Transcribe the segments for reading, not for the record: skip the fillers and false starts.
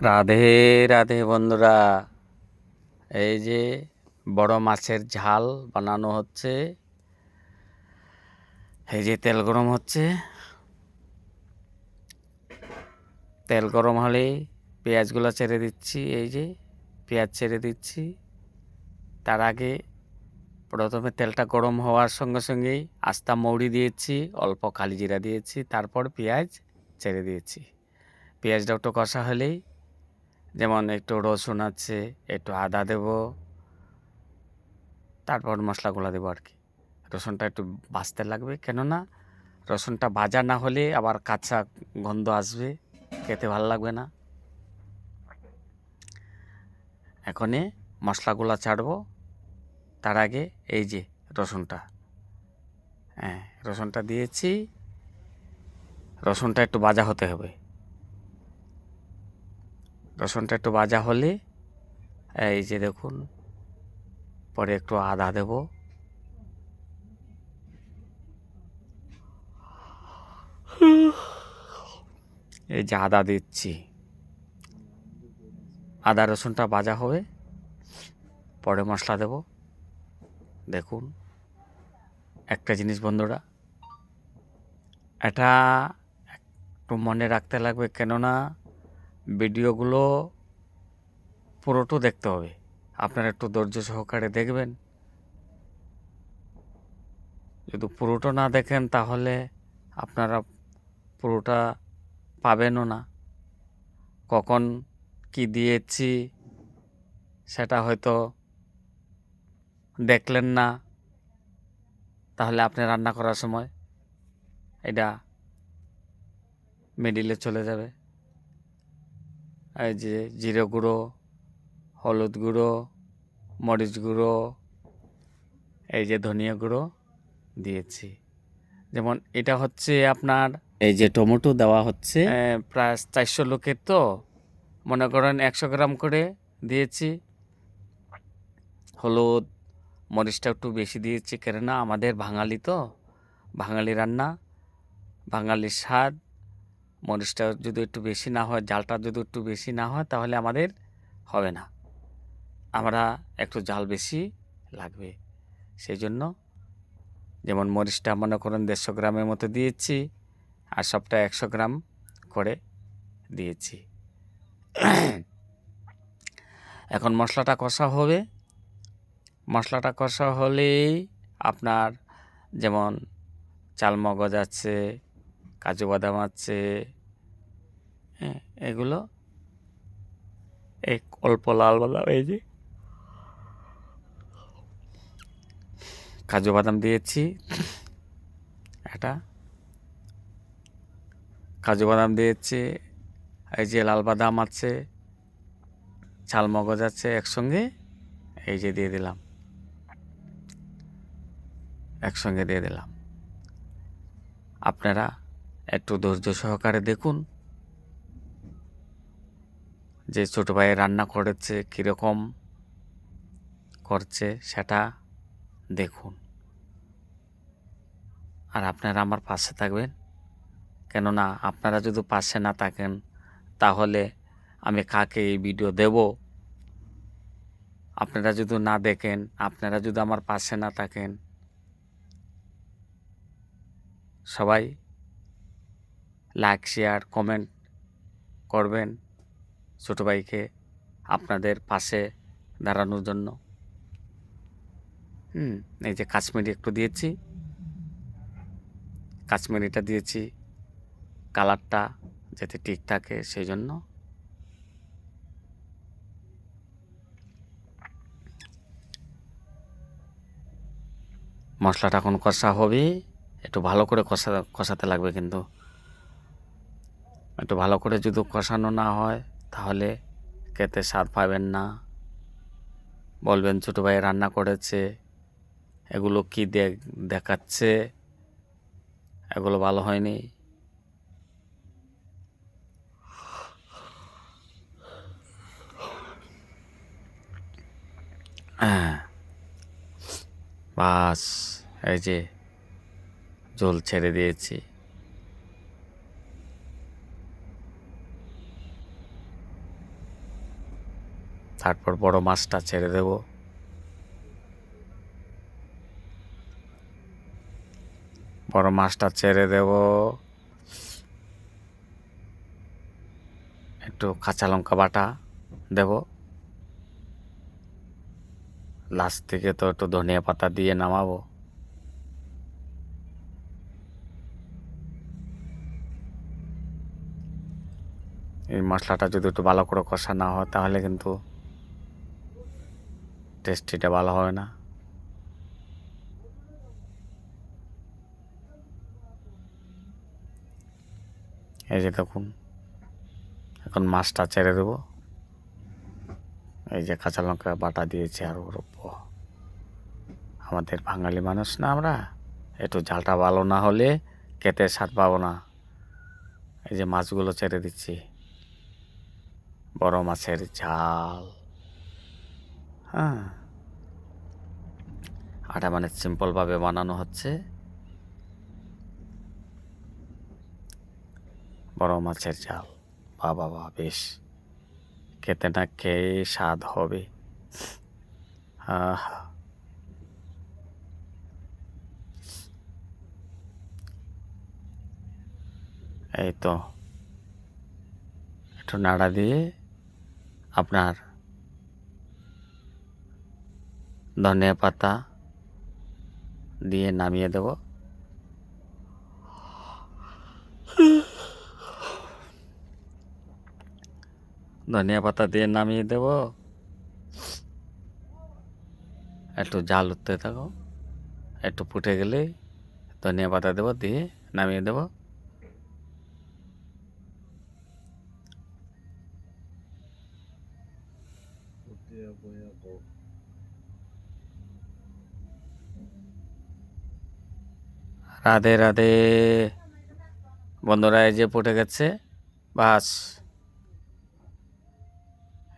রাধে রাধে বন্ধুরা, এই যে বড় মাছের ঝাল বানানো হচ্ছে। এই যে তেল গরম হচ্ছে, তেল গরম হলেই পেঁয়াজগুলো ছেড়ে দিচ্ছি। এই যে পেঁয়াজ ছেড়ে দিচ্ছি। তার আগে প্রথমে তেলটা গরম হওয়ার সঙ্গে সঙ্গেই আস্তা মৌরি দিয়েছি, অল্প কালি জিরা দিয়েছি, তারপর পেঁয়াজ ছেড়ে দিয়েছি। পেঁয়াজটা একটু কষা হলেই, যেমন একটু রসুন আছে, একটু আদা দেব, তারপর মশলাগুলো দেবো আর কি। রসুনটা একটু ভাজতে লাগবে, কেননা রসুনটা ভাজা না হলে আবার কাঁচা গন্ধ আসবে, খেতে ভালো লাগবে না। এখনই মশলাগুলো ছাড়বো, তার আগে এই যে রসুনটা, রসুনটা দিয়েছি। রসুনটা একটু ভাজা হতে হবে। রসুনটা একটু ভাজা হলে এই যে দেখুন, পরে একটু আদা দেব, এই যে আদা দিচ্ছি। আদা রসুনটা ভাজা হবে, পরে মশলা দেব। দেখুন, একটা জিনিস বন্ধুরা, এটা একটু মনে রাখতে লাগবে, কেননা ভিডিওগুলো পুরোটা দেখতে হবে। আপনারা একটু ধৈর্য সহকারে দেখবেন। যদি পুরোটা না দেখেন তাহলে আপনারা পুরোটা পাবেনও না। কখন কি দিয়েছি সেটা হয়তো দেখলেন না, তাহলে আপনি রান্না করার সময় এটা মিডিলে চলে যাবে। এই যে জিরে গুঁড়ো, হলুদ গুঁড়ো, মরিচ গুঁড়ো, এই যে ধনিয়া গুঁড়ো দিয়েছি। যেমন এটা হচ্ছে আপনার, এই যে টমেটো দেওয়া হচ্ছে প্রায় 400 লোকের, তো মনে করেন 100 গ্রাম করে দিয়েছি। হলুদ মরিচটা একটু বেশি দিয়েছি, কেননা আমাদের বাঙালি তো, বাঙালি রান্না, বাঙালির স্বাদ। মরিচটা যদি একটু বেশি না হয়, জালটা যদি একটু বেশি না হয়, তাহলে আমাদের হবে না। আমরা একটু জাল বেশি লাগবে, সেই জন্য যেমন মরিচটা মনে করেন 150 গ্রামের মতো দিয়েছি, আর সবটা 100 গ্রাম করে দিয়েছি। এখন মশলাটা কষা হবে। মশলাটা কষা হলেই আপনার যেমন চালমগজ আছে, কাজু বাদাম আছে, এগুলো এক অল্প লাল বাদাম, এই যে কাজু বাদাম দিয়েছি, এটা কাজু বাদাম দিয়েছি, এই যে লাল বাদাম আছে, চালমগজ আছে, একসঙ্গে এই যে দিয়ে দিলাম, একসঙ্গে দিয়ে দিলাম। আপনারা একটু ধৈর্য সহকারে দেখুন যে ছোট ভাই রান্না করেছে, কীরকম করছে সেটা দেখুন। আর আপনারা আমার পাশে থাকবেন, কেননা আপনারা যদি পাশে না থাকেন তাহলে আমি কাকে এই ভিডিও দেব? আপনারা যদি না দেখেন, আপনারা যদি আমার পাশে না থাকেন, সবাই লাইক শেয়ার কমেন্ট করবেন ছোটো ভাইকে আপনাদের পাশে দাঁড়ানোর জন্য। এই যে কাশ্মীরি একটু দিয়েছি, কাশ্মীরিটা দিয়েছি কালারটা যাতে ঠিক থাকে, সেই জন্য। মশলাটা এখন কষা হবে, একটু ভালো করে কষাতে লাগবে, কিন্তু একটু ভালো করে যদি কষানো না হয় তাহলে খেতে স্বাদ পাবেন না। বলবেন ছোটো ভাই রান্না করেছে, এগুলো কি দেখাচ্ছে, এগুলো ভালো হয়নি। হ্যাঁ, বাস, এই যে ঝোল ছেড়ে দিয়েছি। তারপর বড় মাছটা ছেড়ে দেব। বড় মাছটা ছেড়ে দেব। একটু কাঁচা লঙ্কা বাটা দেব। লাস্ট থেকে তো একটু ধনিয়া পাতা দিয়ে নামাবো। এই মশলাটা যদি একটু ভালো করে কষা না হয় তাহলে কিন্তু টেস্টিটা ভালো হবে না। এই যে দেখুন, এখন মাছটা ছেড়ে দেবো। এই যে কাঁচা লঙ্কা বাটা দিয়েছি আর ওর উপর। আমাদের বাঙালি মানুষ না আমরা, একটু ঝালটা ভালো না হলে খেতে স্বাদ পাবো না। এই যে মাছগুলো ছেড়ে দিচ্ছি, বড় মাছের ঝাল। হ্যাঁ, এটা মানে সিম্পলভাবে বানানো হচ্ছে। বড় মাছের ঝাল, বাবা বাবা, বেশ খেতে না খেয়ে স্বাদ হবে। আহ, এই তো একটু নাড়া দিয়ে আপনার ধনিয়া পাতা দিয়ে নামিয়ে দেব। ধনিয়া পাতা দিয়ে নামিয়ে দেব। একটু জাল উঠতে থাকো, একটু ফুটে গেলে ধনিয়া পাতা দেবো, দিয়ে নামিয়ে দেব। রাধে রাধে বন্ধুরা, এই যে ফুটে গেছে। বাস,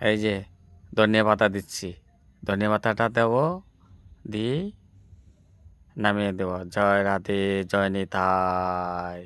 এই যে ধনিয়া পাতা দিচ্ছি, ধনিয়া পাতাটা দেব, দিয়ে নামিয়ে দেব। জয় রাধে, জয় নিতাই।